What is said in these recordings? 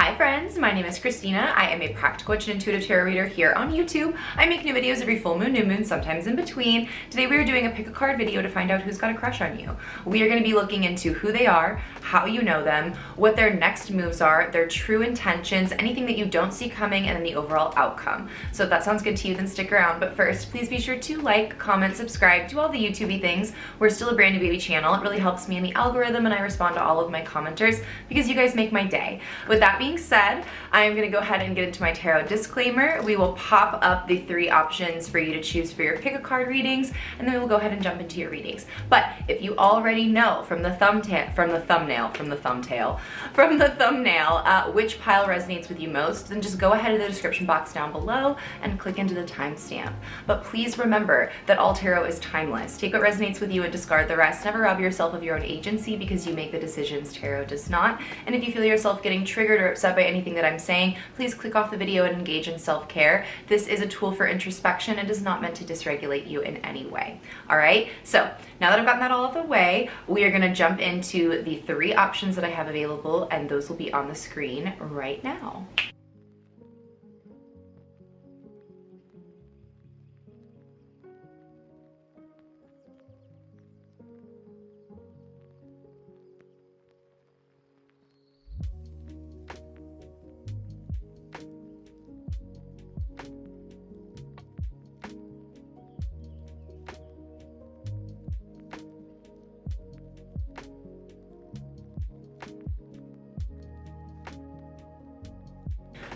Hi friends, my name is Christina. I am a practical witch and intuitive tarot reader here on YouTube. I make new videos every full moon, new moon, sometimes in between. Today we are doing a pick a card video to find out who's got a crush on you. We are going to be looking into who they are, how you know them, what their next moves are, their true intentions, anything that you don't see coming, and then the overall outcome. So if that sounds good to you, then stick around. But first, please be sure to like, comment, subscribe, do all the YouTube-y things. We're still a brand new baby channel. It really helps me in the algorithm, and I respond to all of my commenters because you guys make my day. With that being said, I am going to go ahead and get into my tarot disclaimer. We will pop up the 3 options for you to choose for your pick a card readings, and then we will go ahead and jump into your readings. But if you already know from the thumbnail which pile resonates with you most, then just go ahead to the description box down below and click into the timestamp. But please remember that all tarot is timeless. Take what resonates with you and discard the rest. Never rob yourself of your own agency because you make the decisions, tarot does not. And if you feel yourself getting triggered or upset by anything that I'm saying, please click off the video and engage in self-care. This is a tool for introspection and is not meant to dysregulate you in any way. All right, so now that I've gotten that all out of the way, we are gonna jump into the 3 options that I have available, and those will be on the screen right now.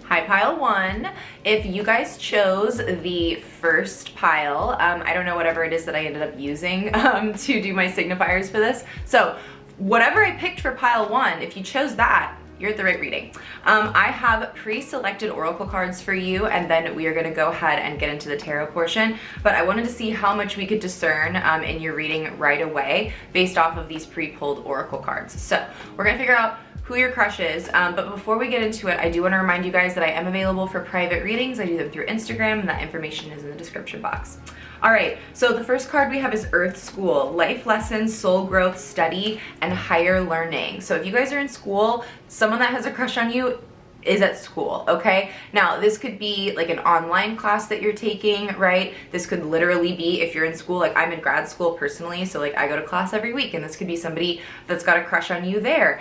Hi, pile 1. If you guys chose the first pile, I don't know, whatever it is that I ended up using to do my signifiers for this. So whatever I picked for pile 1, if you chose that, you're at the right reading. I have pre-selected oracle cards for you, and then we are going to go ahead and get into the tarot portion. But I wanted to see how much we could discern in your reading right away based off of these pre-pulled oracle cards. So we're going to figure out who your crush is, but before we get into it, I do want to remind you guys that I am available for private readings. I do them through Instagram, and that information is in the description box. All right, so the first card we have is Earth School, life lessons, soul growth, study, and higher learning. So if you guys are in school, someone that has a crush on you is at school, okay? Now, this could be like an online class that you're taking, right? This could literally be if you're in school, like I'm in grad school personally, so like I go to class every week, and this could be somebody that's got a crush on you there.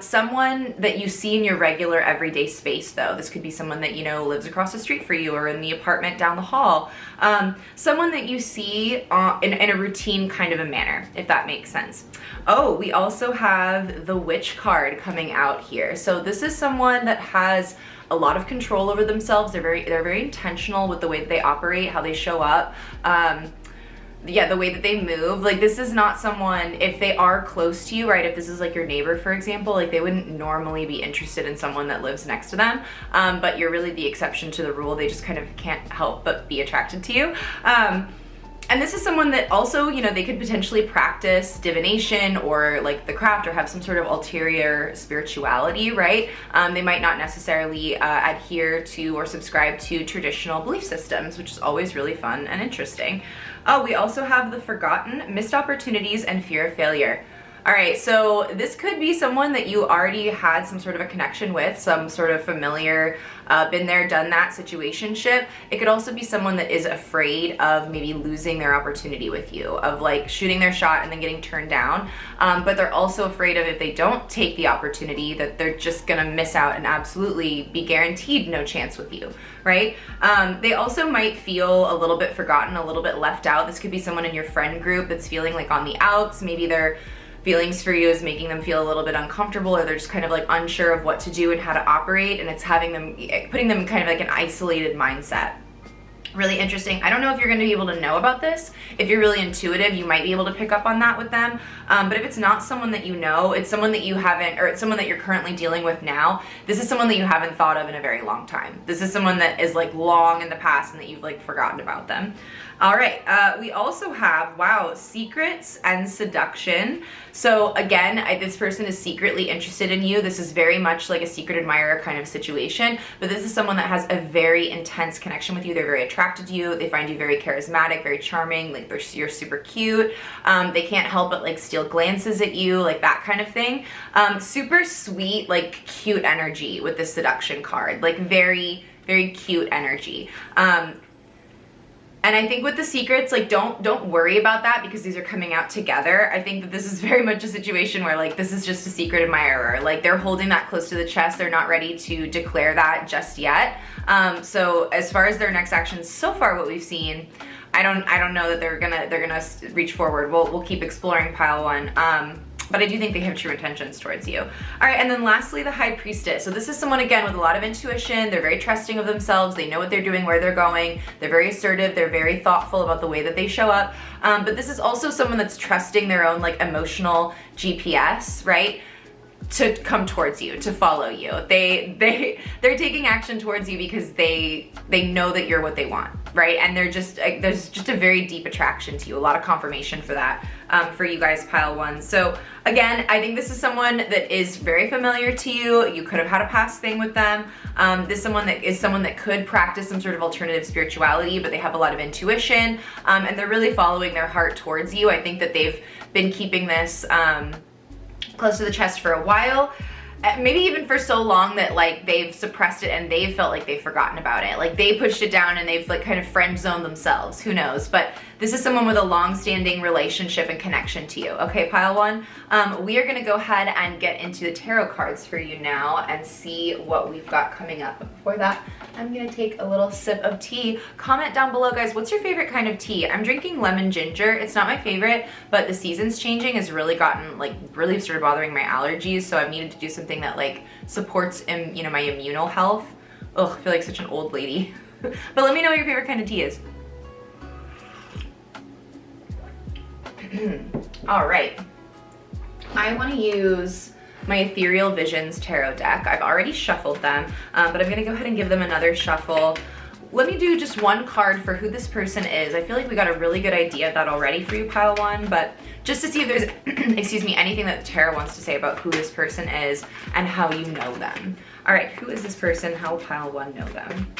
Someone that you see in your regular everyday space though. This could be someone that you know lives across the street for you or in the apartment down the hall. Someone that you see in a routine kind of a manner, if that makes sense. Oh, we also have the Witch card coming out here. So this is someone that has a lot of control over themselves. They're very intentional with the way that they operate, how they show up. Yeah, the way that they move. Like, this is not someone, if they are close to you, right, if this is like your neighbor, for example, like they wouldn't normally be interested in someone that lives next to them, but you're really the exception to the rule. They just kind of can't help but be attracted to you. And this is someone that also, you know, they could potentially practice divination or like the craft or have some sort of ulterior spirituality, right? They might not necessarily adhere to or subscribe to traditional belief systems, which is always really fun and interesting. Oh, we also have the Forgotten, missed opportunities, and fear of failure. All right, so this could be someone that you already had some sort of a connection with, some sort of familiar, been there, done that situationship. It could also be someone that is afraid of maybe losing their opportunity with you, of like shooting their shot and then getting turned down. But they're also afraid of, if they don't take the opportunity, that they're just gonna miss out and absolutely be guaranteed no chance with you, right? They also might feel a little bit forgotten, a little bit left out. This could be someone in your friend group that's feeling like on the outs. Maybe they're feelings for you is making them feel a little bit uncomfortable, or they're just kind of like unsure of what to do and how to operate, and it's having them, putting them in kind of like an isolated mindset. Really interesting. I don't know if you're going to be able to know about this. If you're really intuitive, you might be able to pick up on that with them. But if it's not someone that you know, it's someone that you haven't, or it's someone that you're currently dealing with now, this is someone that you haven't thought of in a very long time. This is someone that is like long in the past and that you've like forgotten about them. All right, we also have, wow, secrets and seduction. So again, this person is secretly interested in you. This is very much like a secret admirer kind of situation, but this is someone that has a very intense connection with you. They're very attracted to you. They find you very charismatic, very charming, like you're super cute. They can't help but like steal glances at you, like that kind of thing. Super sweet, like cute energy with the seduction card, like very, very cute energy. And I think with the secrets, like don't worry about that because these are coming out together. I think that this is very much a situation where like this is just a secret admirer. Like they're holding that close to the chest. They're not ready to declare that just yet. So as far as their next actions so far, what we've seen, I don't know that they're gonna reach forward. We'll keep exploring pile one. But I do think they have true intentions towards you. All right, and then lastly, the High Priestess. So this is someone, again, with a lot of intuition. They're very trusting of themselves. They know what they're doing, where they're going. They're very assertive. They're very thoughtful about the way that they show up. But this is also someone that's trusting their own like emotional GPS, right? To come towards you, to follow you. They're taking action towards you because they know that you're what they want, right? And they're just there's just a very deep attraction to you. A lot of confirmation for that for you guys, pile one. So again, I think this is someone that is very familiar to you. You could have had a past thing with them. This is someone that could practice some sort of alternative spirituality, but they have a lot of intuition, and they're really following their heart towards you. I think that they've been keeping this close to the chest for a while, maybe even for so long that like they've suppressed it and they've felt like they've forgotten about it. Like they pushed it down and they've like kind of friend zoned themselves, who knows? But this is someone with a long-standing relationship and connection to you. Okay, pile one, we are gonna go ahead and get into the tarot cards for you now and see what we've got coming up. But before that, I'm gonna take a little sip of tea. Comment down below, guys, what's your favorite kind of tea? I'm drinking lemon ginger. It's not my favorite, but the seasons changing has really really started bothering my allergies, so I've needed to do something that like supports my immunal health. Ugh, I feel like such an old lady. But let me know what your favorite kind of tea is. All right, I want to use my Ethereal Visions tarot deck. I've already shuffled them, but I'm gonna go ahead and give them another shuffle. Let me do just one card for who this person is. I feel like we got a really good idea of that already for you, pile one, but just to see if there's, excuse me, anything that the tarot wants to say about who this person is and how you know them. All right, who is this person? How will pile one know them?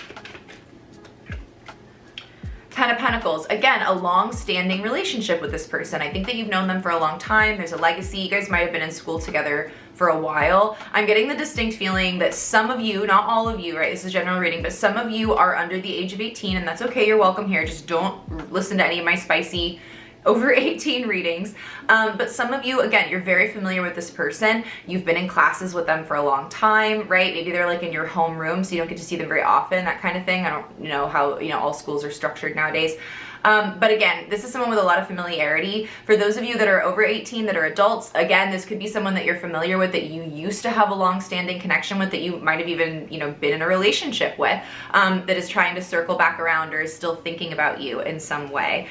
Ten of Pentacles. Again, a long-standing relationship with this person. I think that you've known them for a long time. There's a legacy. You guys might have been in school together for a while. I'm getting the distinct feeling that some of you, not all of you, right? This is a general reading, but some of you are under the age of 18, and that's okay. You're welcome here. Just don't listen to any of my spicy over 18 readings. But some of you, again, you're very familiar with this person. You've been in classes with them for a long time, right? Maybe they're like in your homeroom, so you don't get to see them very often, that kind of thing. I don't know how, all schools are structured nowadays. But again, this is someone with a lot of familiarity. For those of you that are over 18, that are adults, again, this could be someone that you're familiar with, that you used to have a long-standing connection with, that you might have even, been in a relationship with, that is trying to circle back around or is still thinking about you in some way.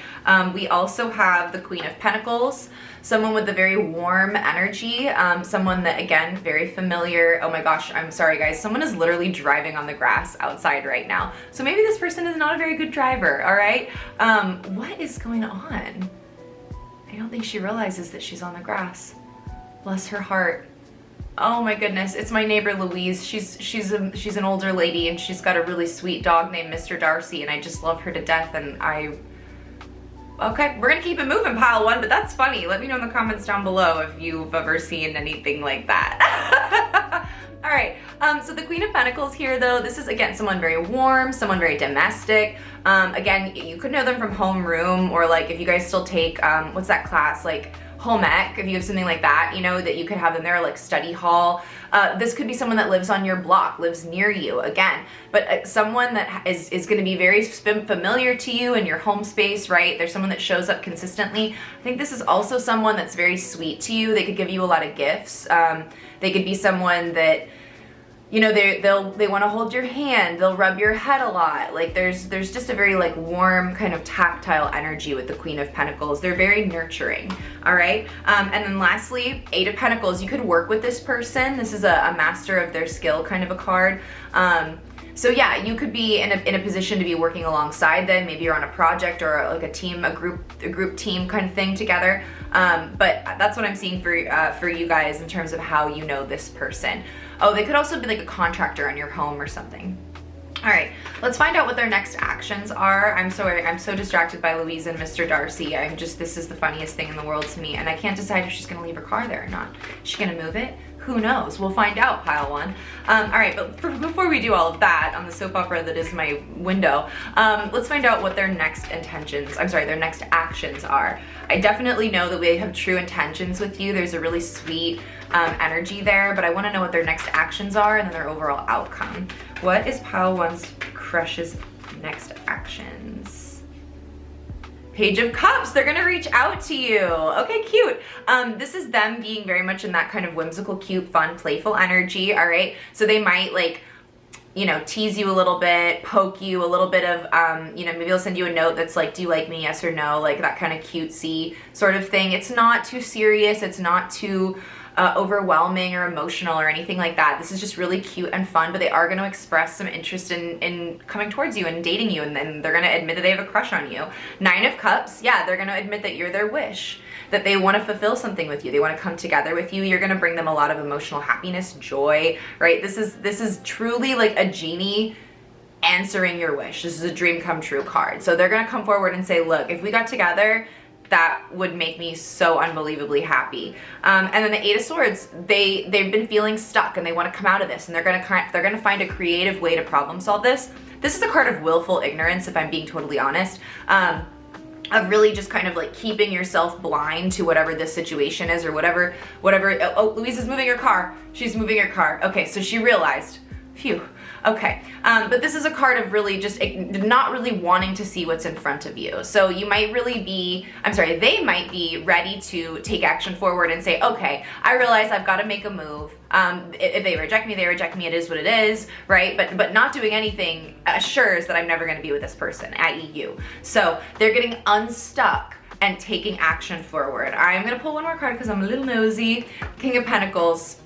We also have the Queen of Pentacles, someone with a very warm energy, someone that, again, very familiar. Oh my gosh, I'm sorry, guys. Someone is literally driving on the grass outside right now. So maybe this person is not a very good driver, all right? What is going on? I don't think she realizes that she's on the grass. Bless her heart. Oh my goodness, it's my neighbor Louise. She's an older lady and she's got a really sweet dog named Mr. Darcy, and I just love her to death. And okay, we're gonna keep it moving, pile one, but that's funny. Let me know in the comments down below if you've ever seen anything like that. All right, so the Queen of Pentacles here, though, this is, again, someone very warm, someone very domestic. Again, you could know them from homeroom, or like if you guys still take, what's that class, like home ec, if you have something like that, that you could have them there, like study hall. This could be someone that lives on your block, lives near you, again, but someone that is going to be very familiar to you in your home space, right? There's someone that shows up consistently. I think this is also someone that's very sweet to you. They could give you a lot of gifts. They could be someone that, they want to hold your hand, they'll rub your head a lot. Like there's just a very like warm kind of tactile energy with the Queen of Pentacles. They're very nurturing, all right? And then lastly, Eight of Pentacles. You could work with this person. This is a master of their skill kind of a card. So yeah, you could be in a position to be working alongside them. Maybe you're on a project or like a team, a group team kind of thing together. But that's what I'm seeing for you guys in terms of how you know this person. Oh, they could also be like a contractor in your home or something. All right, let's find out what their next actions are. I'm so distracted by Louise and Mr. Darcy. This is the funniest thing in the world to me, and I can't decide if she's gonna leave her car there or not. Is she gonna move it? Who knows? We'll find out, pile one. All right, but before we do all of that on the soap opera that is my window, let's find out what their next their next actions are. I definitely know that they have true intentions with you. There's a really sweet energy there, but I wanna know what their next actions are and then their overall outcome. What is pile one's crush's next actions? Page of Cups, they're gonna reach out to you. Okay, cute. This is them being very much in that kind of whimsical, cute, fun, playful energy, all right? So they might like, you know, tease you a little bit, poke you a little bit of, you know, maybe they'll send you a note that's like, do you like me, yes or no? Like that kind of cutesy sort of thing. It's not too serious, it's not too overwhelming or emotional or anything like that. This is just really cute and fun, but they are going to express some interest in coming towards you and dating you, and then they're going to admit that they have a crush on you. 9 of Cups, yeah, they're going to admit that you're their wish, that they want to fulfill something with you. They want to come together with you. You're going to bring them a lot of emotional happiness, joy, right? This is truly like a genie answering your wish. This is a dream come true card. So they're going to come forward and say, look, if we got together, that would make me so unbelievably happy. And then the 8 of Swords, they've been feeling stuck and they want to come out of this, and they're gonna find a creative way to problem solve this. This is a card of willful ignorance, if I'm being totally honest. Of really just kind of like keeping yourself blind to whatever this situation is or whatever. Oh, Louise is moving her car. She's moving her car. Okay, so she realized. Phew. Okay, but this is a card of really just not really wanting to see what's in front of you. So you might really be, they might be ready to take action forward and say, okay, I realize I've got to make a move. If they reject me, they reject me. It is what it is, right? But not doing anything assures that I'm never going to be with this person, i.e. you. So they're getting unstuck and taking action forward. I'm going to pull one more card because I'm a little nosy. King of Pentacles.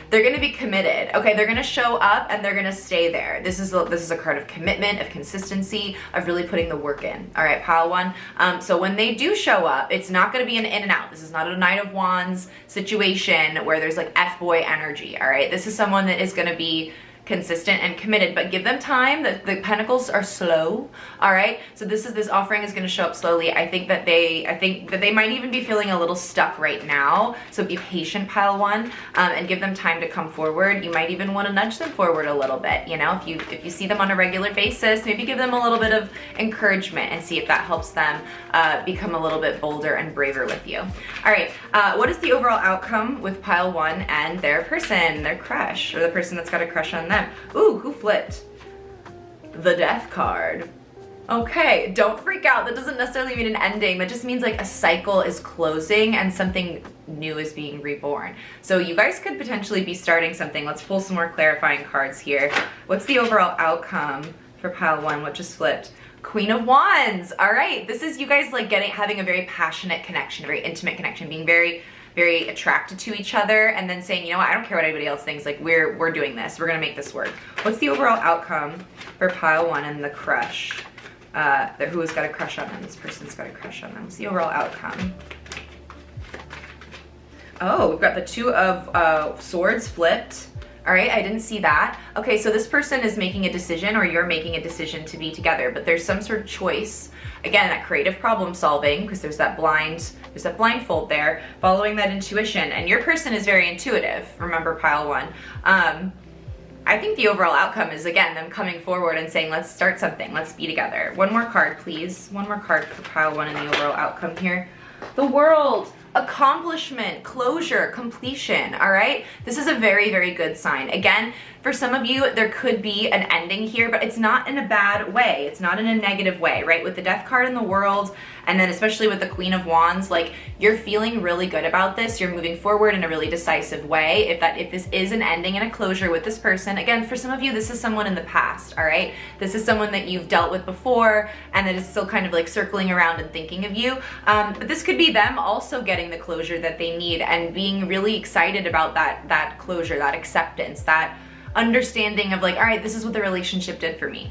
They're gonna be committed. Okay, they're gonna show up and they're gonna stay there. This is a card of commitment, of consistency, of really putting the work in. All right, pile one. So when they do show up, it's not gonna be an in and out. This is not a Knight of Wands situation where there's like F-boy energy, all right? This is someone that is gonna be consistent and committed, but give them time. The pentacles are slow, all right? So this offering is going to show up slowly. I think that they might even be feeling a little stuck right now. So be patient, pile one, and give them time to come forward. You might even want to nudge them forward a little bit. You know, if you see them on a regular basis, maybe give them a little bit of encouragement and see if that helps them become a little bit bolder and braver with you. All right, what is the overall outcome with pile one and their person, their crush, or the person that's got a crush on them? Ooh, who flipped? The Death card. Okay, don't freak out. That doesn't necessarily mean an ending. That just means like a cycle is closing and something new is being reborn. So you guys could potentially be starting something. Let's pull some more clarifying cards here. What's the overall outcome for pile one? What just flipped? Queen of Wands. All right, this is you guys like having a very passionate connection, a very intimate connection, being very attracted to each other, and then saying, you know what, I don't care what anybody else thinks, like we're doing this, we're gonna make this work. What's the overall outcome for pile one and the crush? Who has got a crush on them? This person's got a crush on them. What's the overall outcome? Oh, we've got the 2 of Swords flipped. All right, I didn't see that. Okay, so this person is making a decision, or you're making a decision to be together, but there's some sort of choice. Again, that creative problem solving, because there's that blindfold there, following that intuition, and your person is very intuitive, remember pile one. I think the overall outcome is, again, them coming forward and saying, let's start something, let's be together. One more card, please. One more card for pile one and the overall outcome here. The World. Accomplishment, closure, completion, all right? This is a very, very good sign. Again, for some of you, there could be an ending here, but it's not in a bad way. It's not in a negative way, right? With the Death card in the World, and then especially with the Queen of Wands, like you're feeling really good about this. You're moving forward in a really decisive way. If this is an ending and a closure with this person, again, for some of you, this is someone in the past, all right? This is someone that you've dealt with before and that is still kind of like circling around and thinking of you. But this could be them also getting the closure that they need and being really excited about that closure, that acceptance, that understanding of like, all right, this is what the relationship did for me.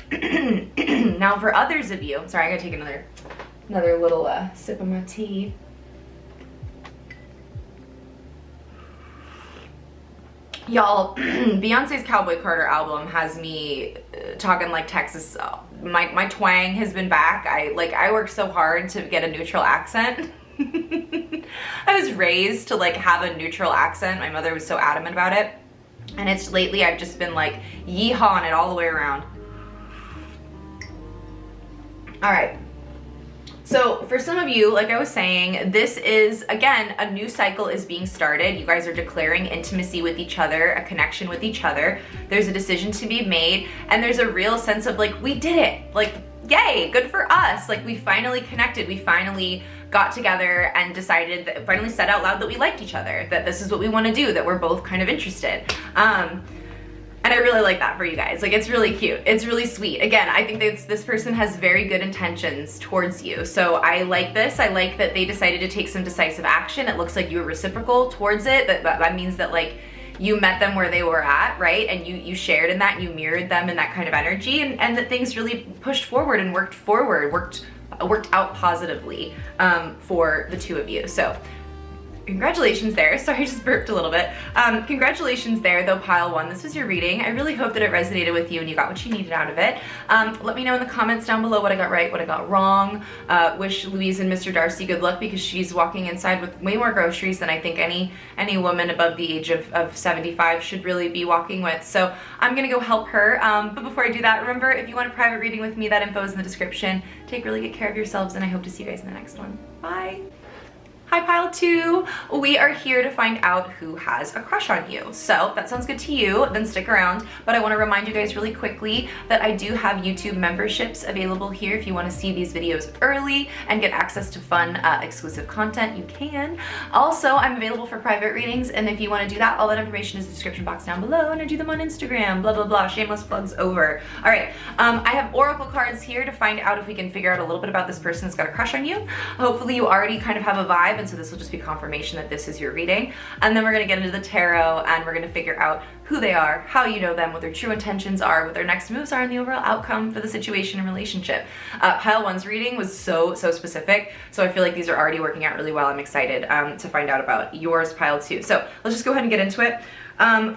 Now for others of you, sorry, I gotta take another little sip of my tea. Y'all, Beyonce's Cowboy Carter album has me talking like Texas. My twang has been back. I worked so hard to get a neutral accent. I was raised to like have a neutral accent. My mother was so adamant about it. And it's lately I've just been like yeehawing it all the way around. All right. So for some of you, like I was saying, this is, again, a new cycle is being started. You guys are declaring intimacy with each other, a connection with each other. There's a decision to be made, and there's a real sense of like, we did it. Like, yay, good for us. Like, we finally connected. We finally got together and decided, that finally said out loud that we liked each other, that this is what we want to do, that we're both kind of interested. And I really like that for you guys. Like, it's really cute. It's really sweet. Again, I think that this person has very good intentions towards you. So I like this. I like that they decided to take some decisive action. It looks like you were reciprocal towards it. That means that like you met them where they were at, right? And you shared in that, and you mirrored them in that kind of energy, and that things really pushed forward and worked out positively for the two of you. So congratulations there. Sorry, I just burped a little bit. Congratulations there, though, pile one. This was your reading. I really hope that it resonated with you and you got what you needed out of it. Let me know in the comments down below what I got right, what I got wrong. Wish Louise and Mr. Darcy good luck, because she's walking inside with way more groceries than I think any woman above the age of 75 should really be walking with. So I'm gonna go help her. But before I do that, remember, if you want a private reading with me, that info is in the description. Take really good care of yourselves, and I hope to see you guys in the next one. Bye. Hi pile two, we are here to find out who has a crush on you. So if that sounds good to you, then stick around. But I want to remind you guys really quickly that I do have YouTube memberships available here. If you want to see these videos early and get access to fun exclusive content, you can. Also, I'm available for private readings, and if you want to do that, all that information is in the description box down below, and I do them on Instagram, blah blah blah. Shameless plugs over. All right, I have oracle cards here to find out if we can figure out a little bit about this person that's got a crush on you. Hopefully you already kind of have a vibe, and so this will just be confirmation that this is your reading. And then we're gonna get into the tarot, and we're gonna figure out who they are, how you know them, what their true intentions are, what their next moves are, and the overall outcome for the situation and relationship. Pile one's reading was so specific, so I feel like these are already working out really well. I'm excited to find out about yours, pile two. So let's just go ahead and get into it.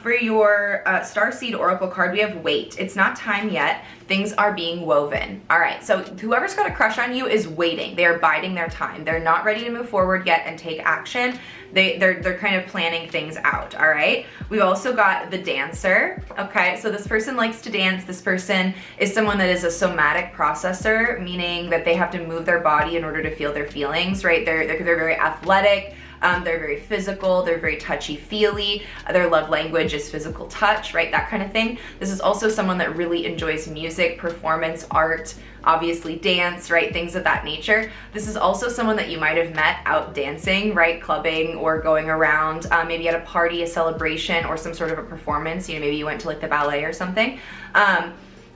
For your Starseed Oracle card, we have wait. It's not time yet. Things are being woven. All right, so whoever's got a crush on you is waiting. They are biding their time. They're not ready to move forward yet and take action. They're kind of planning things out, all right? We've also got the dancer, okay? So this person likes to dance. This person is someone that is a somatic processor, meaning that they have to move their body in order to feel their feelings, right? They're very athletic. They're very physical, they're very touchy-feely, their love language is physical touch, right, that kind of thing. This is also someone that really enjoys music, performance, art, obviously dance, right, things of that nature. This is also someone that you might have met out dancing, right, clubbing or going around, maybe at a party, a celebration, or some sort of a performance, you know, maybe you went to like the ballet or something.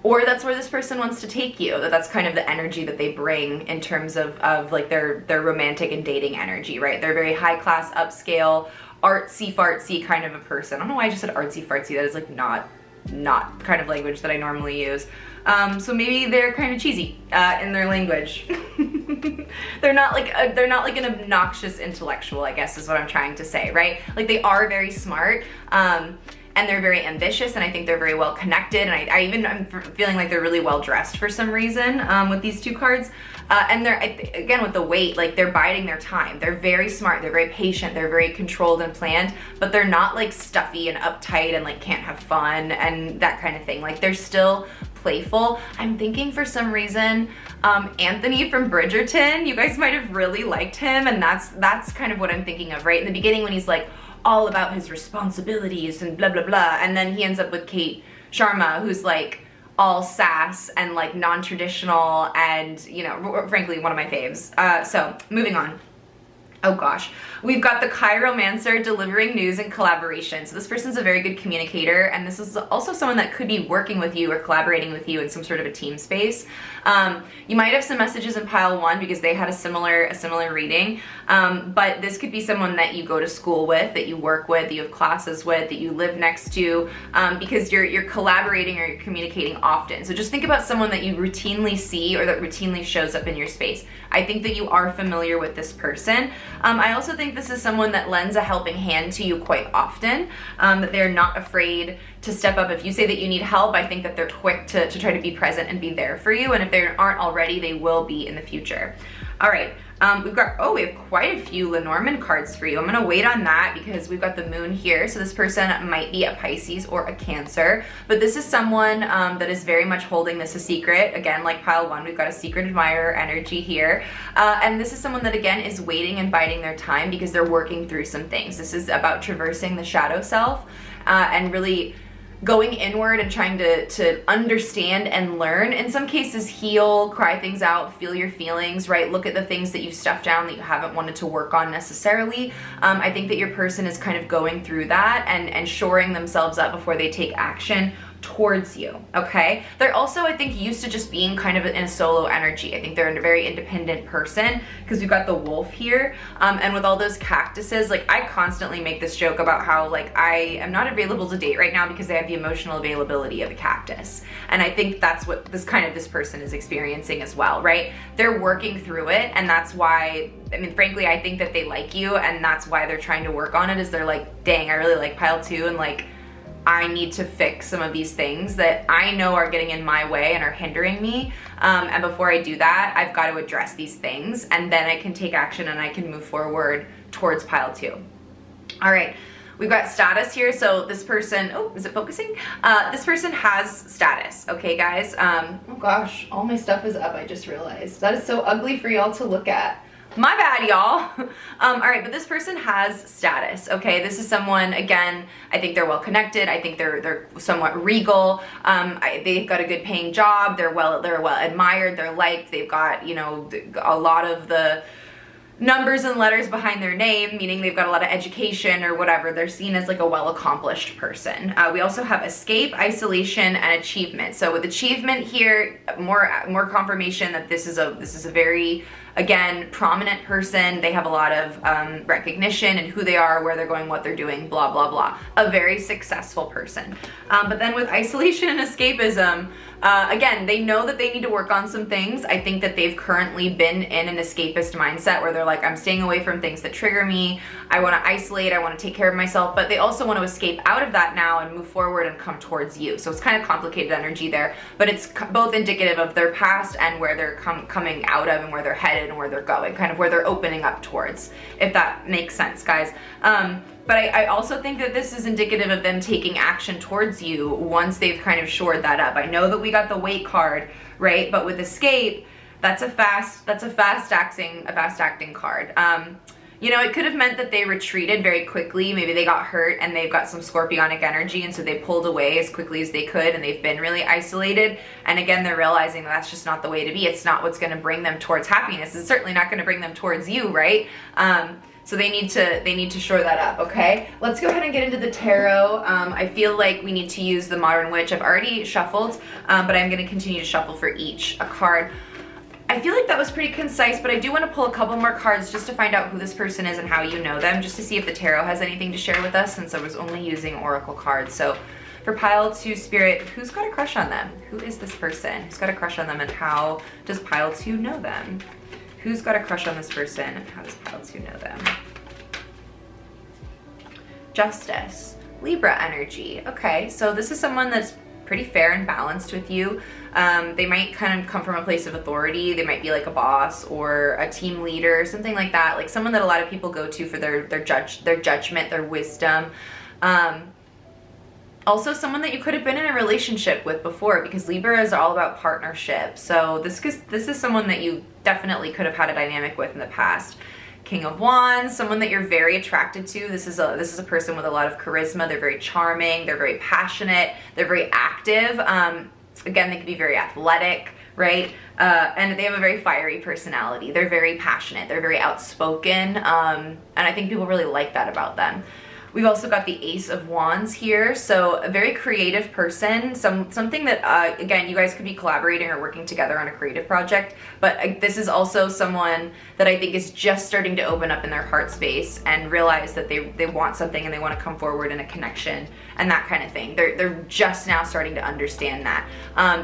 Or that's where this person wants to take you. That's kind of the energy that they bring in terms of like their romantic and dating energy, right? They're very high class, upscale, artsy fartsy kind of a person. I don't know why I just said artsy fartsy. That is like not kind of language that I normally use. So maybe they're kind of cheesy in their language. They're not like an obnoxious intellectual, I guess is what I'm trying to say, right? Like they are very smart. And they're very ambitious, and I think they're very well connected, and I'm feeling like they're really well dressed for some reason with these two cards. And they're, again, with the weight, like they're biding their time. They're very smart, they're very patient, they're very controlled and planned, but they're not like stuffy and uptight and like can't have fun and that kind of thing. Like they're still playful. I'm thinking for some reason, Anthony from Bridgerton, you guys might have really liked him, and that's kind of what I'm thinking of, right? In the beginning when he's like, all about his responsibilities and blah blah blah, and then he ends up with Kate Sharma, who's like all sass and like non-traditional, and you know, frankly one of my faves. So moving on. Oh gosh, we've got the chiromancer delivering news and collaboration. So this person's a very good communicator, and this is also someone that could be working with you or collaborating with you in some sort of a team space. You might have some messages in pile 1 because they had a similar reading, but this could be someone that you go to school with, that you work with, that you have classes with, that you live next to, because you're collaborating or you're communicating often. So just think about someone that you routinely see or that routinely shows up in your space. I think that you are familiar with this person. I also think this is someone that lends a helping hand to you quite often, that they're not afraid to step up. If you say that you need help, I think that they're quick to try to be present and be there for you. And if they aren't already, they will be in the future. All right, we have quite a few Lenormand cards for you. I'm gonna wait on that because we've got the moon here. So this person might be a Pisces or a Cancer, but this is someone that is very much holding this a secret. Again, like pile 1, we've got a secret admirer energy here. And this is someone that, again, is waiting and biding their time because they're working through some things. This is about traversing the shadow self and really going inward and trying to understand and learn. In some cases, heal, cry things out, feel your feelings, right? Look at the things that you've stuffed down that you haven't wanted to work on necessarily. I think that your person is kind of going through that and shoring themselves up before they take action towards you, okay? They're also, I think, used to just being kind of in a solo energy. I think they're a very independent person because we've got the wolf here, and with all those cactuses, like I constantly make this joke about how like I am not available to date right now because I have the emotional availability of a cactus, and I think that's what this person is experiencing as well, right? They're working through it, and that's why, I mean, frankly, I think that they like you, and that's why they're trying to work on it, is they're like, dang, I really like pile 2, and like I need to fix some of these things that I know are getting in my way and are hindering me. And before I do that, I've got to address these things, and then I can take action and I can move forward towards pile 2. All right, we've got status here. So this person, oh, is it focusing? This person has status, okay, guys? Oh gosh, all my stuff is up, I just realized. That is so ugly for y'all to look at. My bad, y'all. All right, but this person has status, okay? This is someone, again, I think they're well connected. I think they're somewhat regal. They've got a good paying job. They're well admired. They're liked. They've got, you know, a lot of the numbers and letters behind their name, meaning they've got a lot of education or whatever. They're seen as like a well-accomplished person. We also have escape, isolation, and achievement. So with achievement here, more confirmation that this is a very, again, prominent person. They have a lot of recognition in who they are, where they're going, what they're doing, blah, blah, blah. A very successful person. But then with isolation and escapism, again, they know that they need to work on some things. I think that they've currently been in an escapist mindset where they're like, I'm staying away from things that trigger me. I want to isolate. I want to take care of myself. But they also want to escape out of that now and move forward and come towards you. So it's kind of complicated energy there, but it's both indicative of their past and where they're coming out of and where they're headed and where they're going, kind of where they're opening up towards, if that makes sense, guys. But I also think that this is indicative of them taking action towards you once they've kind of shored that up. I know that we got the wait card, right? But with escape, that's a fast acting card. You know, it could have meant that they retreated very quickly. Maybe they got hurt and they've got some scorpionic energy, and so they pulled away as quickly as they could, and they've been really isolated. And again, they're realizing that that's just not the way to be. It's not what's going to bring them towards happiness. It's certainly not going to bring them towards you, right? So they need to shore that up, okay? Let's go ahead and get into the tarot. I feel like we need to use the Modern Witch. I've already shuffled, but I'm going to continue to shuffle for each a card. I feel like that was pretty concise, but I do want to pull a couple more cards just to find out who this person is and how you know them, just to see if the tarot has anything to share with us, since I was only using oracle cards. So for pile 2 spirit, who's got a crush on them? Who is this person? Who's got a crush on them, and how does pile 2 know them? Who's got a crush on this person, and how does pile 2 know them? Justice, Libra energy. Okay, so this is someone that's pretty fair and balanced with you. They might kind of come from a place of authority. They might be like a boss or a team leader, something like that. Like someone that a lot of people go to for their judgment, their wisdom. Also someone that you could have been in a relationship with before, because Libra is all about partnership. So this is someone that you definitely could have had a dynamic with in the past. King of Wands, someone that you're very attracted to. This is a person with a lot of charisma. They're very charming. They're very passionate. They're very active. Again, they could be very athletic, right? And they have a very fiery personality. They're very passionate. They're very outspoken. And I think people really like that about them. We've also got the Ace of Wands here, so a very creative person, something that, again, you guys could be collaborating or working together on a creative project, but this is also someone that I think is just starting to open up in their heart space and realize that they want something and they want to come forward in a connection and that kind of thing. They're just now starting to understand that.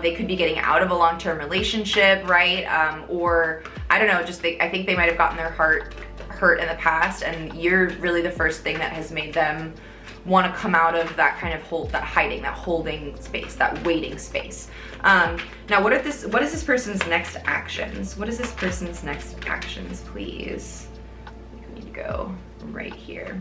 They could be getting out of a long-term relationship, right? Or, I don't know, I think they might have gotten their heart hurt in the past, and you're really the first thing that has made them want to come out of that kind of holding space, that waiting space. Now what is this person's next actions? What is this person's next actions, please? We need to go right here.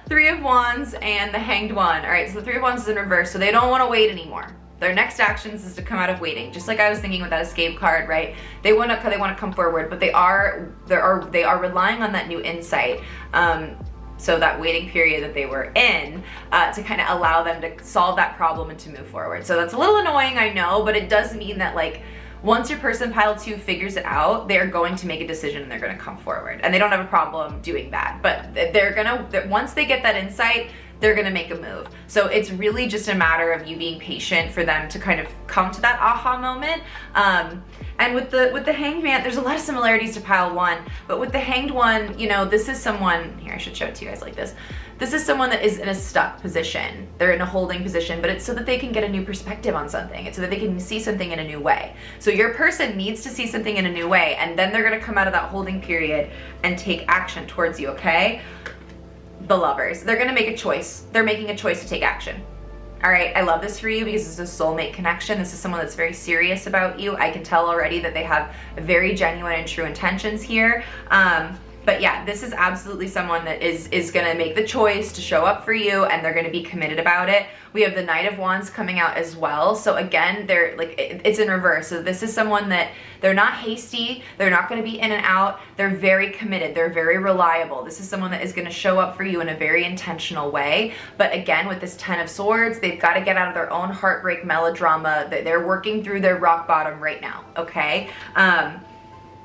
Three of Wands and the Hanged One. All right, so the Three of Wands is in reverse, so they don't want to wait anymore. Their next actions is to come out of waiting, just like I was thinking with that escape card, right? They want to come forward, but they are relying on that new insight. So that waiting period that they were in, to kind of allow them to solve that problem and to move forward. So that's a little annoying, I know, but it does mean that, like, once your person pile 2 figures it out, they're going to make a decision and they're going to come forward, and they don't have a problem doing that. But once they get that insight, they're gonna make a move. So it's really just a matter of you being patient for them to kind of come to that aha moment. And with the Hanged Man, there's a lot of similarities to pile 1, but with the Hanged One, you know, this is someone, here, I should show it to you guys like this. This is someone that is in a stuck position. They're in a holding position, but it's so that they can get a new perspective on something. It's so that they can see something in a new way. So your person needs to see something in a new way, and then they're gonna come out of that holding period and take action towards you, okay? The Lovers, they're gonna make a choice. They're making a choice to take action. All right, I love this for you because it's a soulmate connection. This is someone that's very serious about you. I can tell already that they have very genuine and true intentions here. But yeah, this is absolutely someone that is gonna make the choice to show up for you, and they're gonna be committed about it. We have the Knight of Wands coming out as well. So again, they're like, it's in reverse. So this is someone that they're not hasty. They're not gonna be in and out. They're very committed. They're very reliable. This is someone that is gonna show up for you in a very intentional way. But again, with this 10 of Swords, they've got to get out of their own heartbreak melodrama. They're working through their rock bottom right now, okay?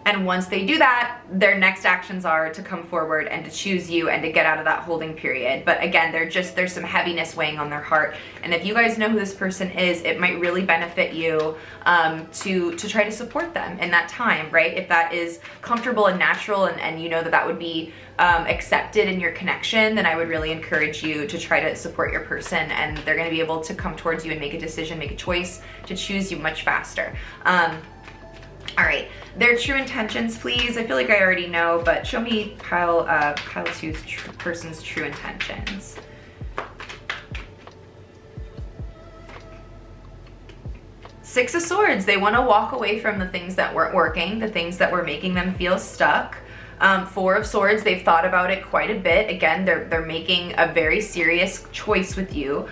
And once they do that, their next actions are to come forward and to choose you and to get out of that holding period. But again, there's some heaviness weighing on their heart. And if you guys know who this person is, it might really benefit you to try to support them in that time, right? If that is comfortable and natural, and you know that would be accepted in your connection, then I would really encourage you to try to support your person, and they're gonna be able to come towards you and make a decision, make a choice to choose you much faster. All right, their true intentions, please. I feel like I already know, but show me pile 2's person's true intentions. Six of Swords, they want to walk away from the things that weren't working, the things that were making them feel stuck. Four of Swords, they've thought about it quite a bit. Again, they're making a very serious choice with you.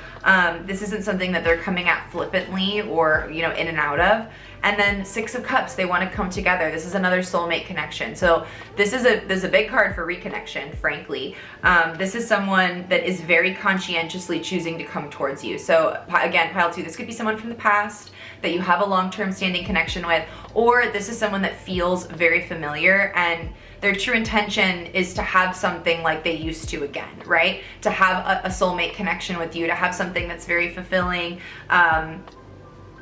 This isn't something that they're coming at flippantly or, you know, in and out of. And then Six of Cups, they want to come together. This is another soulmate connection. So this is a big card for reconnection, frankly. This is someone that is very conscientiously choosing to come towards you. So again, pile 2, this could be someone from the past that you have a long-term standing connection with, or this is someone that feels very familiar and their true intention is to have something like they used to again, right? To have a soulmate connection with you, to have something that's very fulfilling,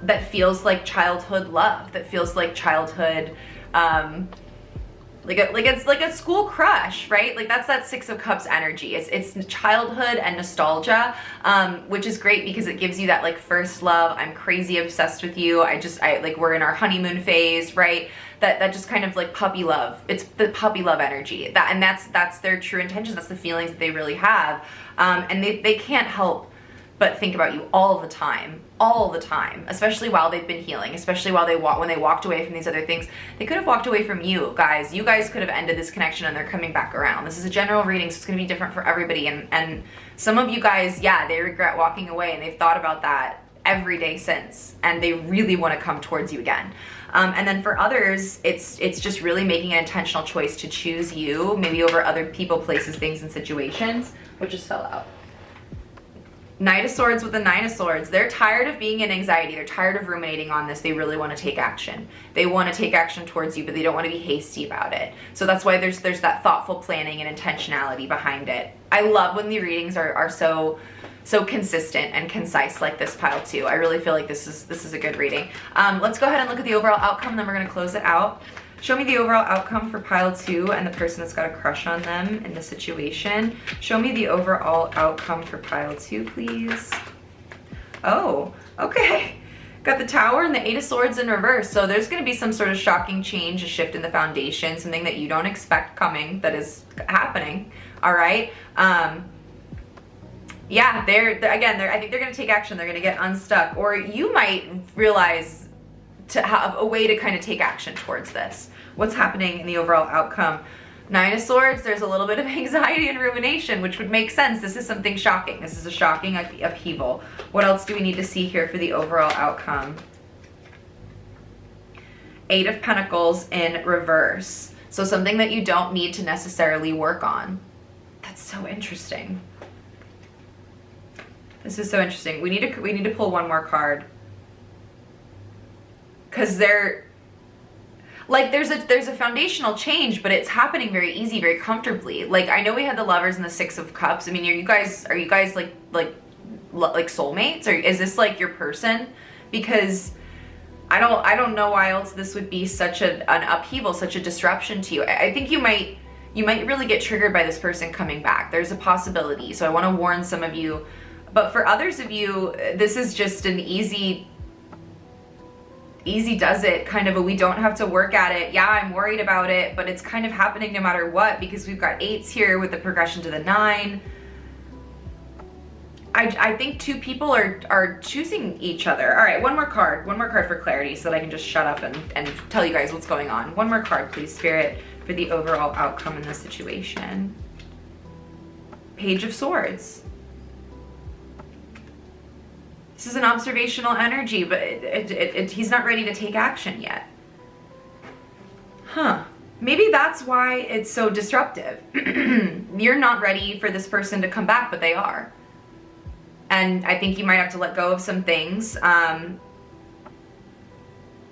that feels like childhood love, that feels like childhood, it's like a school crush, right? Like that's that Six of Cups energy. It's childhood and nostalgia, which is great because it gives you that like first love. I'm crazy obsessed with you. We're in our honeymoon phase, right? That just kind of like puppy love. It's the puppy love energy. That's their true intentions. That's the feelings that they really have, and they can't help but think about you all the time, especially while they've been healing, especially while when they walked away from these other things. They could have walked away from you guys. You guys could have ended this connection and they're coming back around. This is a general reading, so it's gonna be different for everybody. And some of you guys, yeah, they regret walking away and they've thought about that every day since, and they really wanna come towards you again. And then for others, it's just really making an intentional choice to choose you, maybe over other people, places, things, and situations, which just fell out. Knight of Swords with the Nine of Swords. They're tired of being in anxiety. They're tired of ruminating on this. They really want to take action. They want to take action towards you, but they don't want to be hasty about it. So that's why there's that thoughtful planning and intentionality behind it. I love when the readings are so consistent and concise like this pile too. I really feel like this is a good reading. Let's go ahead and look at the overall outcome, then we're going to close it out. Show me the overall outcome for pile 2 and the person that's got a crush on them in the situation. Show me the overall outcome for pile 2, please. Oh, okay. Got the Tower and the Eight of Swords in reverse. So there's going to be some sort of shocking change, a shift in the foundation, something that you don't expect coming that is happening. All right. Yeah, I think they're going to take action. They're going to get unstuck, or you might realize to have a way to kind of take action towards this. What's happening in the overall outcome? Nine of Swords, there's a little bit of anxiety and rumination, which would make sense. This is something shocking. This is a shocking upheaval. What else do we need to see here for the overall outcome? Eight of Pentacles in reverse. So something that you don't need to necessarily work on. That's so interesting. This is so interesting. We need to pull one more card. Because there's a foundational change, but it's happening very easy, very comfortably. Like, I know we had the Lovers and the Six of Cups. I mean, are you guys like soulmates, or is this like your person? Because I don't know why else this would be such an upheaval, such a disruption to you. I think you might really get triggered by this person coming back. There's a possibility. So I want to warn some of you, but for others of you, this is just an easy does it kind of we don't have to work at it. Yeah, I'm worried about it, but it's kind of happening no matter what, because we've got 8s here with the progression to the 9. I think two people are choosing each other. All right, one more card for clarity so that I can just shut up and tell you guys what's going on. One more card, please, Spirit, for the overall outcome in this situation. Page of Swords. This is an observational energy, but he's not ready to take action yet. Huh. Maybe that's why it's so disruptive. You're not ready for this person to come back, but they are. And I think you might have to let go of some things.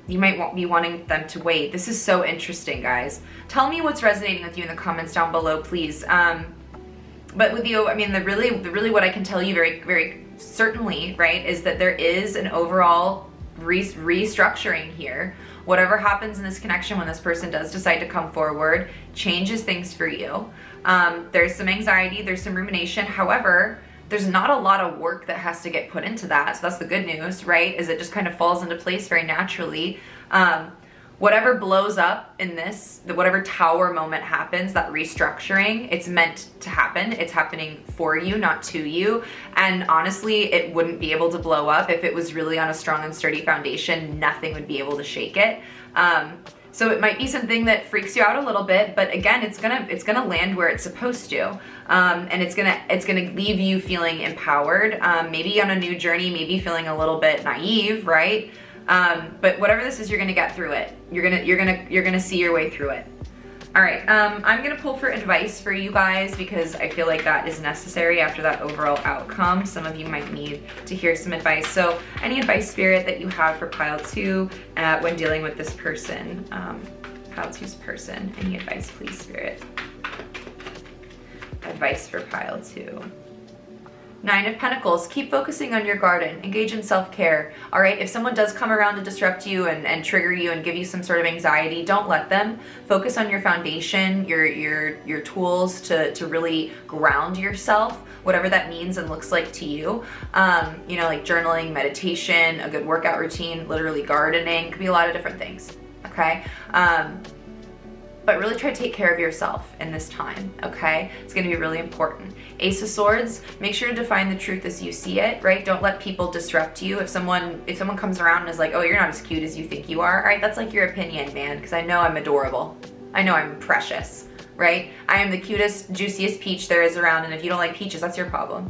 You might be wanting them to wait. This is so interesting, guys. Tell me what's resonating with you in the comments down below, please. But with you, I mean, really what I can tell you very, very certainly, right, is that there is an overall restructuring here. Whatever happens in this connection when this person does decide to come forward changes things for you. There's some anxiety, there's some rumination. However, there's not a lot of work that has to get put into that. So that's the good news, right? Is it just kind of falls into place very naturally. Whatever blows up in this, whatever tower moment happens, that restructuring, it's meant to happen. It's happening for you, not to you. And honestly, it wouldn't be able to blow up if it was really on a strong and sturdy foundation. Nothing would be able to shake it. So it might be something that freaks you out a little bit, but again, it's gonna land where it's supposed to, and it's gonna leave you feeling empowered. Maybe on a new journey, maybe feeling a little bit naive, right? But whatever this is, you're gonna get through it. You're gonna see your way through it. All right, I'm gonna pull for advice for you guys because I feel like that is necessary after that overall outcome. Some of you might need to hear some advice. So any advice, Spirit, that you have for pile 2 when dealing with this person, pile 2's person, any advice, please, Spirit? Advice for pile 2. Nine of Pentacles, keep focusing on your garden, engage in self-care, all right? If someone does come around to disrupt you and trigger you and give you some sort of anxiety, don't let them. Focus on your foundation, your tools to really ground yourself, whatever that means and looks like to you. You know, like journaling, meditation, a good workout routine, literally gardening, could be a lot of different things, okay? But really try to take care of yourself in this time, okay? It's gonna be really important. Ace of Swords, make sure to define the truth as you see it, right? Don't let people disrupt you. If someone comes around and is like, oh, you're not as cute as you think you are, all right, that's like your opinion, man, because I know I'm adorable. I know I'm precious, right? I am the cutest, juiciest peach there is around, and if you don't like peaches, that's your problem.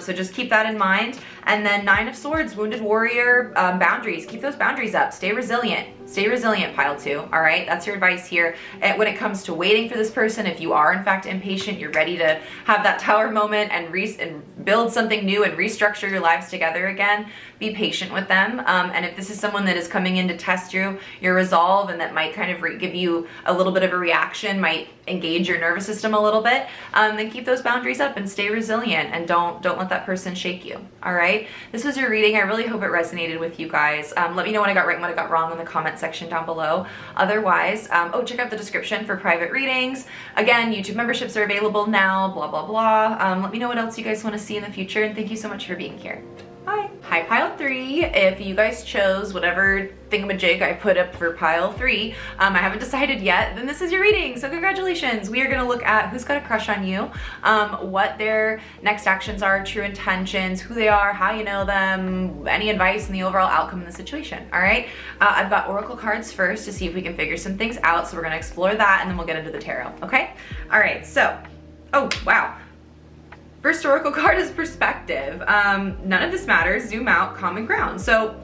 So just keep that in mind. And then 9 of Swords, Wounded Warrior, boundaries. Keep those boundaries up. Stay resilient. Stay resilient, pile 2, all right? That's your advice here. And when it comes to waiting for this person, if you are in fact impatient, you're ready to have that tower moment and build something new and restructure your lives together again, be patient with them. And if this is someone that is coming in to test your resolve, and that might kind of give you a little bit of a reaction, might engage your nervous system a little bit, then keep those boundaries up and stay resilient, and don't let that person shake you, all right? This was your reading. I really hope it resonated with you guys. Let me know what I got right and what I got wrong in the comment section down below. Otherwise, check out the description for private readings. Again, YouTube memberships are available now, blah, blah, blah. Let me know what else you guys want to see in the future, and thank you so much for being here. Bye. Hi, pile 3. If you guys chose whatever thingamajig I put up for pile 3, I haven't decided yet, then this is your reading. So congratulations. We are going to look at who's got a crush on you, what their next actions are, true intentions, who they are, how you know them, any advice, and the overall outcome in the situation. All right. I've got oracle cards first to see if we can figure some things out. So we're going to explore that, and then we'll get into the tarot. Okay. All right. So, oh, wow. First oracle card is perspective. None of this matters. Zoom out, common ground. So,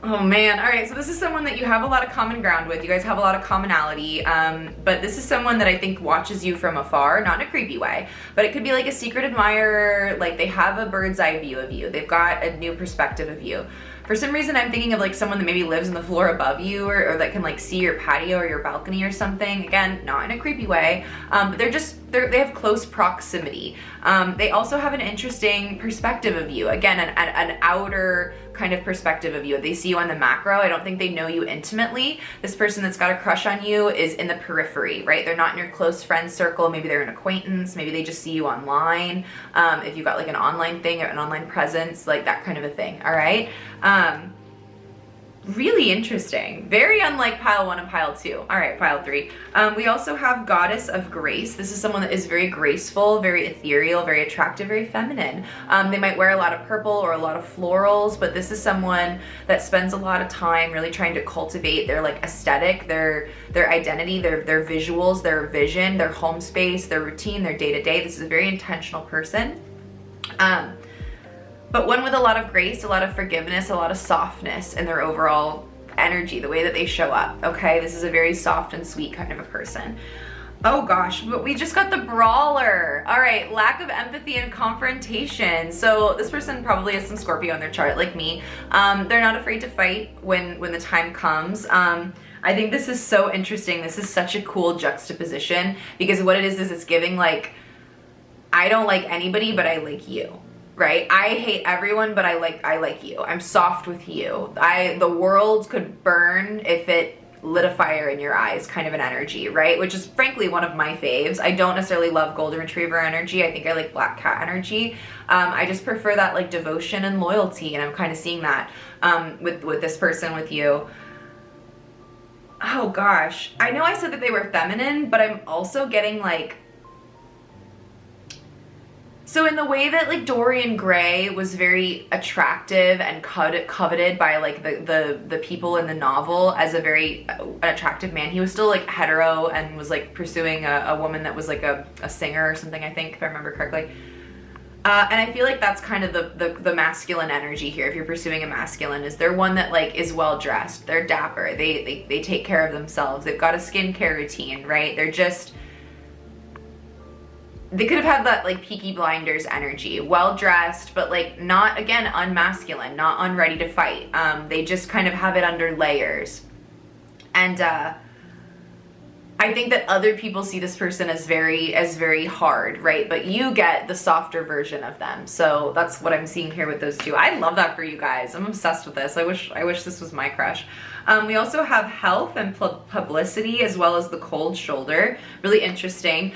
oh man. All right. So this is someone that you have a lot of common ground with. You guys have a lot of commonality. But this is someone that I think watches you from afar, not in a creepy way, but it could be like a secret admirer. Like they have a bird's eye view of you. They've got a new perspective of you. For some reason, I'm thinking of like someone that maybe lives on the floor above you, or that can like see your patio or your balcony or something. Again, not in a creepy way, but they have close proximity. They also have an interesting perspective of you. Again, an outer kind of perspective of you. They see you on the macro. I don't think they know you intimately. This person that's got a crush on you is in the periphery, right? They're not in your close friend circle. Maybe they're an acquaintance. Maybe they just see you online. If you've got like an online thing or an online presence, like that kind of a thing, all right? Really interesting. Very unlike pile 1 and pile 2. All right, pile 3. We also have Goddess of Grace. This is someone that is very graceful, very ethereal, very attractive, very feminine. They might wear a lot of purple or a lot of florals, but this is someone that spends a lot of time really trying to cultivate their like aesthetic, their identity, their visuals, their vision, their home space, their routine, their day-to-day. This is a very intentional person. But one with a lot of grace, a lot of forgiveness, a lot of softness in their overall energy, the way that they show up, okay? This is a very soft and sweet kind of a person. Oh gosh, but we just got the brawler. All right, lack of empathy and confrontation. So this person probably has some Scorpio in their chart like me. They're not afraid to fight when the time comes. I think this is so interesting. This is such a cool juxtaposition, because what it is it's giving like, I don't like anybody, but I like you. Right? I hate everyone, but I like you. I'm soft with you. The world could burn if it lit a fire in your eyes, kind of an energy, right? Which is frankly one of my faves. I don't necessarily love golden retriever energy. I think I like black cat energy. I just prefer that like devotion and loyalty, and I'm kind of seeing that with this person, with you. Oh gosh. I know I said that they were feminine, but I'm also getting like, so in the way that like Dorian Gray was very attractive and coveted by like the people in the novel as a very attractive man, he was still like hetero and was like pursuing a woman that was like a singer or something, I think, if I remember correctly. And I feel like that's kind of the masculine energy here. If you're pursuing a masculine, is they're one that like is well dressed, they're dapper, they take care of themselves, they've got a skincare routine, right? They could have had that like Peaky Blinders energy, well dressed, but like not, again, unmasculine, not unready to fight. They just kind of have it under layers. And I think that other people see this person as very hard, right? But you get the softer version of them. So that's what I'm seeing here with those two. I love that for you guys. I'm obsessed with this. I wish this was my crush. We also have health and publicity, as well as the cold shoulder. Really interesting.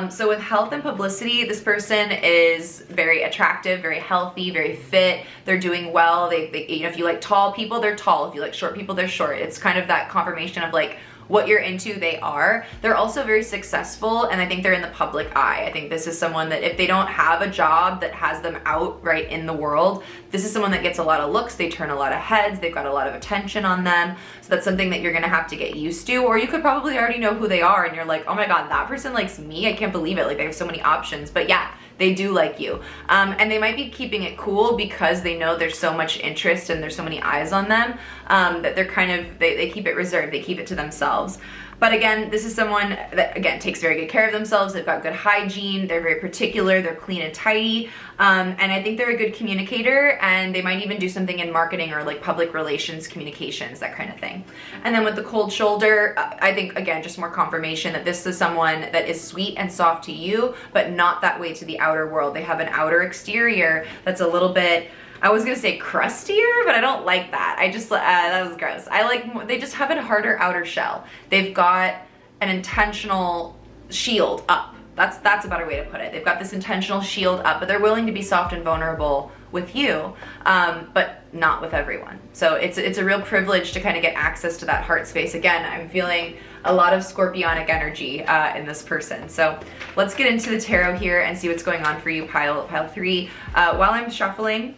So with health and publicity, this person is very attractive, very healthy, very fit. They're doing well. They you know, if you like tall people, they're tall. If you like short people, they're short. It's kind of that confirmation of like what you're into, they are. They're also very successful, and I think they're in the public eye. I think this is someone that if they don't have a job that has them out right in the world, this is someone that gets a lot of looks, they turn a lot of heads, they've got a lot of attention on them. So that's something that you're gonna have to get used to, or you could probably already know who they are and you're like, oh my God, that person likes me? I can't believe it. Like, they have so many options. But yeah, they do like you. And they might be keeping it cool because they know there's so much interest and there's so many eyes on them, that they're kind of, they keep it reserved, they keep it to themselves. But again, this is someone that, again, takes very good care of themselves. They've got good hygiene. They're very particular. They're clean and tidy. And I think they're a good communicator, and they might even do something in marketing or like public relations, communications, that kind of thing. And then with the cold shoulder, I think, again, just more confirmation that this is someone that is sweet and soft to you, but not that way to the outer world. They have an outer exterior that's a little bit, I was gonna say crustier, but I don't like that. I just, that was gross. I like, they just have a harder outer shell. They've got an intentional shield up. That's a better way to put it. They've got this intentional shield up, but they're willing to be soft and vulnerable with you, but not with everyone. So it's a real privilege to kind of get access to that heart space. Again, I'm feeling a lot of scorpionic energy in this person. So let's get into the tarot here and see what's going on for you, pile 3. While I'm shuffling,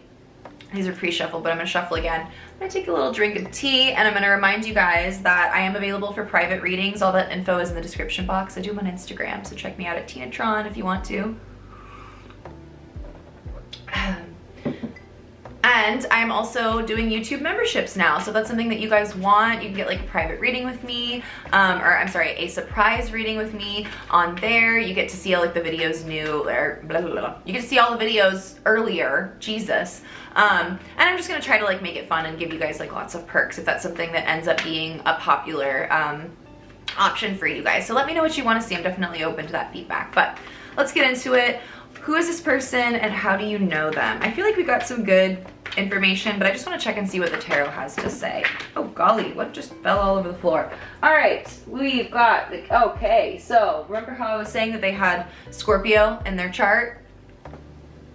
these are pre-shuffled, but I'm gonna shuffle again. I'm gonna take a little drink of tea, and I'm gonna remind you guys that I am available for private readings. All that info is in the description box. I do them on Instagram, so check me out at Tinatron if you want to. And I'm also doing YouTube memberships now, so that's something that you guys want. You can get like a private reading with me, or I'm sorry, a surprise reading with me on there. You get to see all like the videos new, or blah, blah, blah. You get to see all the videos earlier, Jesus. And I'm just gonna try to like make it fun and give you guys like lots of perks if that's something that ends up being a popular option for you guys. So let me know what you want to see. I'm definitely open to that feedback, but let's get into it. Who is this person and how do you know them? I feel like we got some good information, but I just want to check and see what the tarot has to say. Oh golly, what just fell all over the floor? All right, we've got, okay, so remember how I was saying that they had Scorpio in their chart?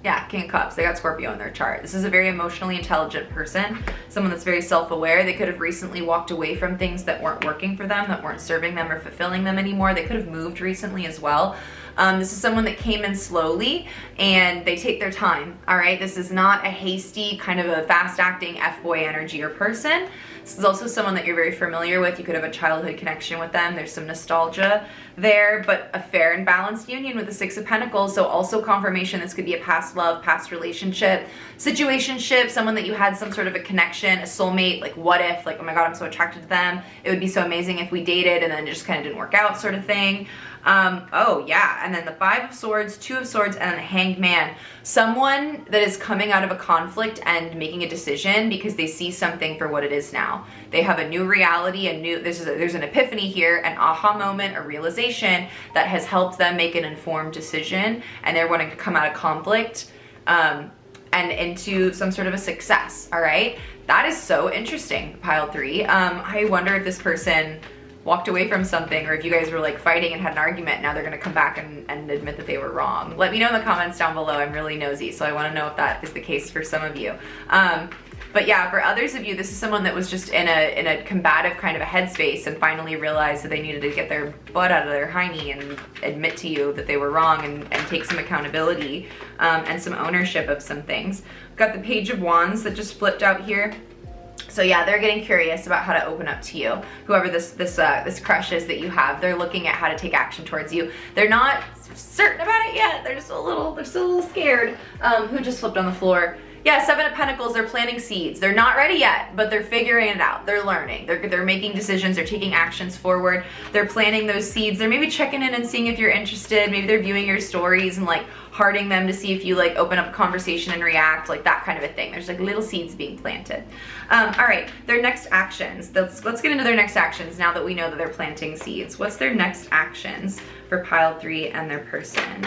Yeah, King of Cups, they got Scorpio in their chart. This is a very emotionally intelligent person, someone that's very self-aware. They could have recently walked away from things that weren't working for them, that weren't serving them or fulfilling them anymore. They could have moved recently as well. This is someone that came in slowly and they take their time, all right? This is not a hasty, kind of a fast-acting F-boy energy or person. This is also someone that you're very familiar with. You could have a childhood connection with them. There's some nostalgia there, but a fair and balanced union with the 6 of Pentacles. So also confirmation this could be a past love, past relationship, situationship, someone that you had some sort of a connection, a soulmate, like what if, like, oh my God, I'm so attracted to them. It would be so amazing if we dated and then it just kind of didn't work out sort of thing. Oh yeah, and then the 5 of Swords, 2 of Swords, and then the Hanged Man. Someone that is coming out of a conflict and making a decision because they see something for what it is now. They have a new reality, there's an epiphany here, an aha moment, a realization that has helped them make an informed decision, and they're wanting to come out of conflict and into some sort of a success, all right? That is so interesting, pile 3. I wonder if this person walked away from something, or if you guys were like fighting and had an argument, now they're gonna come back and admit that they were wrong. Let me know in the comments down below. I'm really nosy, so I wanna know if that is the case for some of you. But yeah, for others of you, this is someone that was just in a combative kind of a headspace and finally realized that they needed to get their butt out of their hiney and admit to you that they were wrong and take some accountability and some ownership of some things. We've got the Page of Wands that just flipped out here. So yeah, they're getting curious about how to open up to you. Whoever this crush is that you have, they're looking at how to take action towards you. They're not certain about it yet. They're still a little scared. Who just flipped on the floor? Yeah, 7 of Pentacles, they're planting seeds. They're not ready yet, but they're figuring it out. They're learning. They're making decisions. They're taking actions forward. They're planting those seeds. They're maybe checking in and seeing if you're interested. Maybe they're viewing your stories and like hearting them to see if you like open up a conversation and react, like that kind of a thing. There's like little seeds being planted. All right, their next actions. Let's get into their next actions now that we know that they're planting seeds. What's their next actions for pile 3 and their person?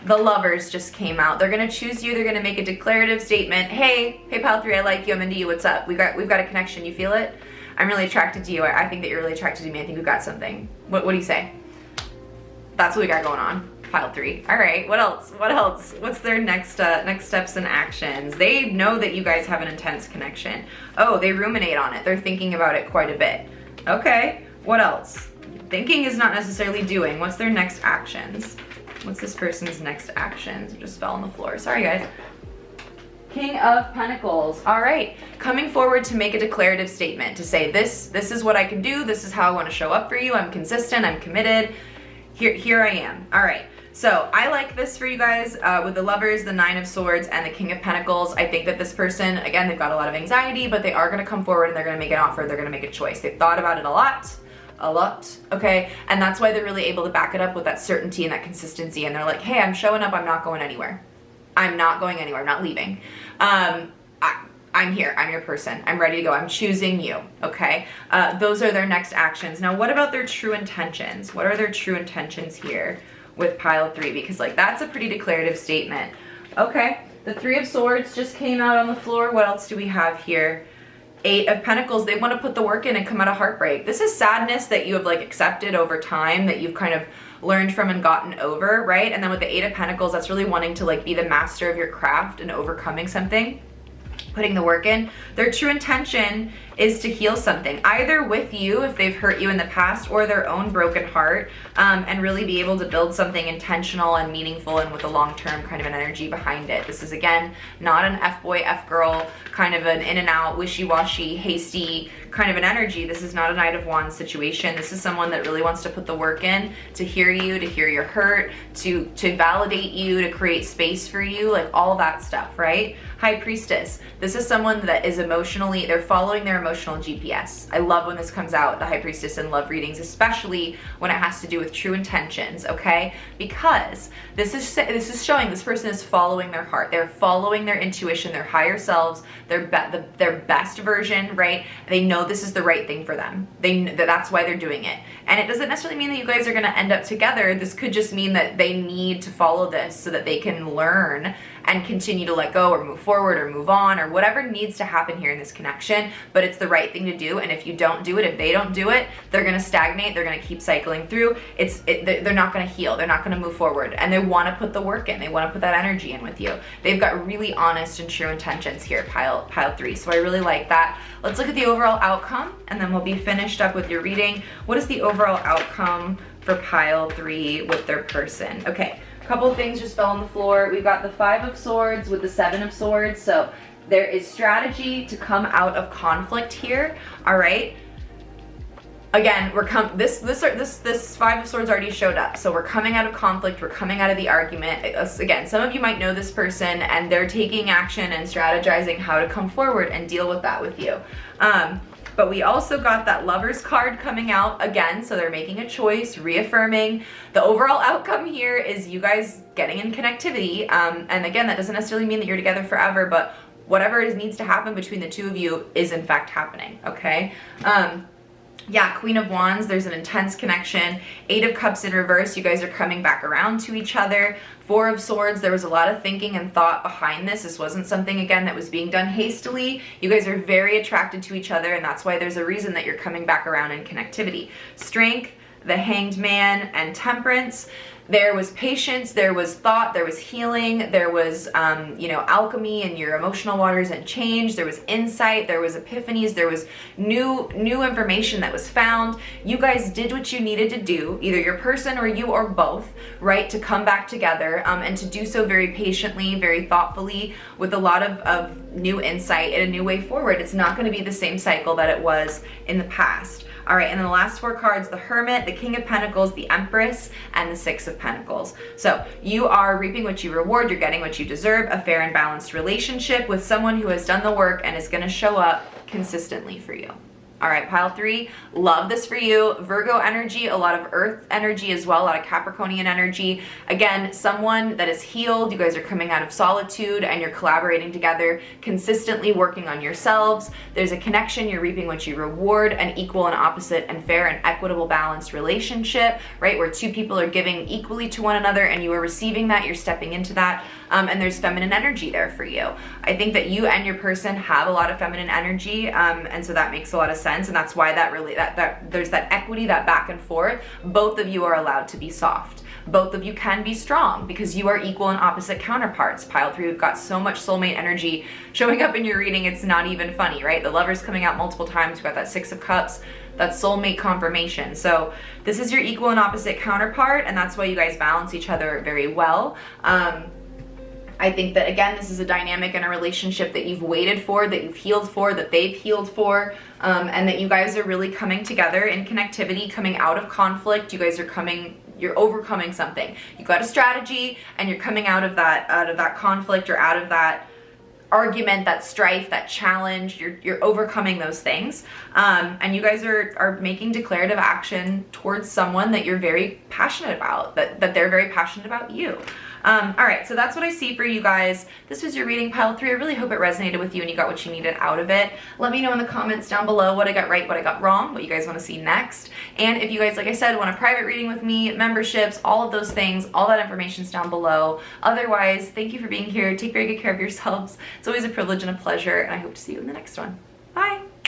The Lovers just came out. They're gonna choose you. They're gonna make a declarative statement. Hey pile 3, I like you. I'm into you. What's up? We've got a connection. You feel it? I'm really attracted to you. I think that you're really attracted to me. I think we've got something. What do you say? That's what we got going on. Pile 3. All right. What else? What else? What's their next steps and actions? They know that you guys have an intense connection. Oh, they ruminate on it. They're thinking about it quite a bit. Okay. What else? thinking is not necessarily doing. What's their next actions? What's this person's next actions? It just fell on the floor. Sorry, guys. King of Pentacles. All right, coming forward to make a declarative statement, to say this is what I can do. This is how I want to show up for you. I'm consistent. I'm committed. Here I am. All right. So I like this for you guys with the Lovers, the Nine of Swords, and the King of Pentacles. I think that this person, again, they've got a lot of anxiety, but they are going to come forward and they're going to make an offer. They're going to make a choice. They've thought about it a lot, okay? And that's why they're really able to back it up with that certainty and that consistency. And they're like, hey, I'm showing up. I'm not going anywhere. I'm not going anywhere. I'm not leaving. I'm here. I'm your person. I'm ready to go. I'm choosing you, okay? Those are their next actions. Now, what about their true intentions? What are their true intentions here with pile 3? Because, like, that's a pretty declarative statement. Okay, the 3 of Swords just came out on the floor. What else do we have here? 8 of Pentacles. They want to put the work in and come out of heartbreak. This is sadness that you have, like, accepted over time, that you've kind of learned from and gotten over, right? And then with the 8 of Pentacles, that's really wanting to, like, be the master of your craft and overcoming something, putting the work in. Their true intention is to heal something, either with you if they've hurt you in the past, or their own broken heart, and really be able to build something intentional and meaningful and with a long-term kind of an energy behind it. This is, again, not an F-boy, F-girl, kind of an in and out, wishy-washy, hasty kind of an energy. This is not a Knight of Wands situation. This is someone that really wants to put the work in, to hear you, to hear your hurt, to validate you, to create space for you, like all that stuff, right? High Priestess. This is someone that is emotionally, they're following their emotional GPS. I love when this comes out, the High Priestess in love readings, especially when it has to do with true intentions, okay? Because this is showing this person is following their heart. They're following their intuition, their higher selves, their best version, right? They know this is the right thing for them. That's why they're doing it. And it doesn't necessarily mean that you guys are going to end up together. This could just mean that they need to follow this so that they can learn and continue to let go or move forward or move on or whatever needs to happen here in this connection, but it's the right thing to do. And if you don't do it, if they don't do it, they're going to stagnate. They're going to keep cycling through. They're not going to heal. They're not going to move forward, and they want to put the work in. They want to put that energy in with you. They've got really honest and true intentions here, pile 3. So I really like that. Let's look at the overall outcome, and then we'll be finished up with your reading. What is the overall outcome for pile 3 with their person? Okay. Couple of things just fell on the floor. We've got the 5 of Swords with the 7 of Swords. So there is strategy to come out of conflict here. All right. Again, this 5 of Swords already showed up. So we're coming out of conflict. We're coming out of the argument. Again, some of you might know this person and they're taking action and strategizing how to come forward and deal with that with you. But we also got that Lovers card coming out again, so they're making a choice, reaffirming. The overall outcome here is you guys getting in connectivity. And again, that doesn't necessarily mean that you're together forever, but whatever needs to happen between the two of you is in fact happening, okay? Yeah, Queen of Wands, there's an intense connection. 8 of Cups in reverse, you guys are coming back around to each other. 4 of Swords, there was a lot of thinking and thought behind this. This wasn't something, again, that was being done hastily. You guys are very attracted to each other, and that's why there's a reason that you're coming back around in connectivity. Strength, the Hanged Man, and Temperance. There was patience, there was thought, there was healing, there was, alchemy in your emotional waters and change. There was insight, there was epiphanies, there was new information that was found. You guys did what you needed to do, either your person or you or both, right, to come back together, and to do so very patiently, very thoughtfully, with a lot of new insight and a new way forward. It's not going to be the same cycle that it was in the past. All right, and then the last 4 cards, the Hermit, the King of Pentacles, the Empress, and the 6 of Pentacles. So you are reaping what you reward, you're getting what you deserve, a fair and balanced relationship with someone who has done the work and is going to show up consistently for you. All right, pile 3, love this for you. Virgo energy, a lot of earth energy as well, a lot of Capricornian energy. Again, someone that is healed. You guys are coming out of solitude and you're collaborating together, consistently working on yourselves. There's a connection, you're reaping what you reward, an equal and opposite and fair and equitable balanced relationship, right? Where 2 people are giving equally to one another and you are receiving that, you're stepping into that. And there's feminine energy there for you. I think that you and your person have a lot of feminine energy, and so that makes a lot of sense. sense, and that's why that really, that there's that equity, that back and forth. Both of you are allowed to be soft. Both of you can be strong because you are equal and opposite counterparts. Pile 3, we've got so much soulmate energy showing up in your reading, it's not even funny, right? The Lover's coming out multiple times. We've got that 6 of Cups, that's soulmate confirmation. So this is your equal and opposite counterpart, and that's why you guys balance each other very well. I think that, again, this is a dynamic in a relationship that you've waited for, that you've healed for, that they've healed for, and that you guys are really coming together in connectivity, coming out of conflict. You guys are you're overcoming something. You've got a strategy, and you're coming out of that conflict, or out of that argument, that strife, that challenge. You're overcoming those things, and you guys are making declarative action towards someone that you're very passionate about, that they're very passionate about you. All right, so that's what I see for you guys. This was your reading, Pile 3. I really hope it resonated with you and you got what you needed out of it. Let me know in the comments down below what I got right, what I got wrong, what you guys want to see next. And if you guys, like I said, want a private reading with me, memberships, all of those things, all that information's down below. Otherwise, thank you for being here. Take very good care of yourselves. It's always a privilege and a pleasure, and I hope to see you in the next one. Bye.